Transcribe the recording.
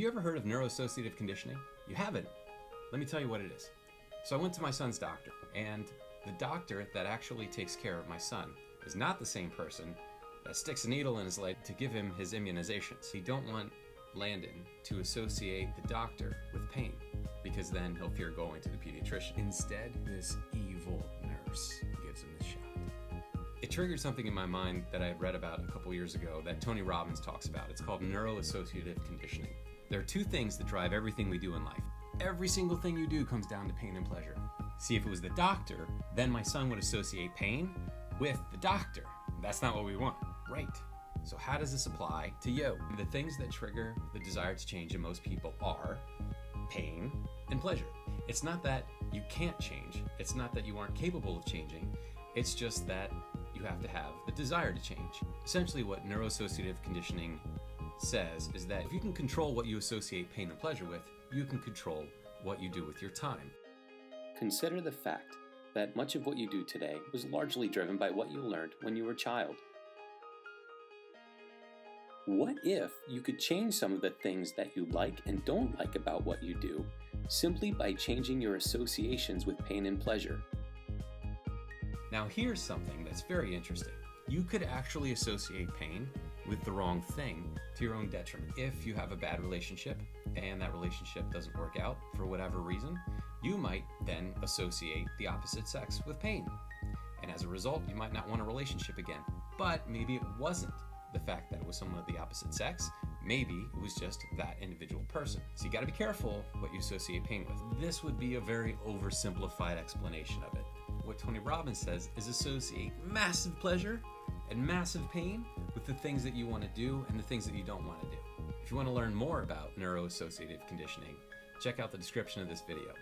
you ever heard of neuro-associative conditioning? You haven't? Let me tell you what it is. So I went to my son's doctor, and the doctor that actually takes care of my son is not the same person that sticks a needle in his leg to give him his immunizations. He don't want Landon to associate the doctor with pain, because then he'll fear going to the pediatrician. Instead, this evil nurse gives him the shot. It triggered something in my mind that I had read about a couple years ago that Tony Robbins talks about. It's called neuro-associative conditioning. There are two things that drive everything we do in life. Every single thing you do comes down to pain and pleasure. See, if it was the doctor, then my son would associate pain with the doctor. That's not what we want, right? So how does this apply to you? The things that trigger the desire to change in most people are pain and pleasure. It's not that you can't change. It's not that you aren't capable of changing. It's just that you have to have the desire to change. Essentially what neuro-associative conditioning says is that if you can control what you associate pain and pleasure with, you can control what you do with your time. Consider the fact that much of what you do today was largely driven by what you learned when you were a child. What if you could change some of the things that you like and don't like about what you do simply by changing your associations with pain and pleasure? Now here's something that's very interesting. You could actually associate pain with the wrong thing to your own detriment. If you have a bad relationship and that relationship doesn't work out for whatever reason, you might then associate the opposite sex with pain. And as a result, you might not want a relationship again. But maybe it wasn't the fact that it was someone of the opposite sex. Maybe it was just that individual person. So you gotta be careful what you associate pain with. This would be a very oversimplified explanation of it. What Tony Robbins says is associate massive pleasure and massive pain with the things that you want to do and the things that you don't want to do. If you want to learn more about neuro-associative conditioning, check out the description of this video.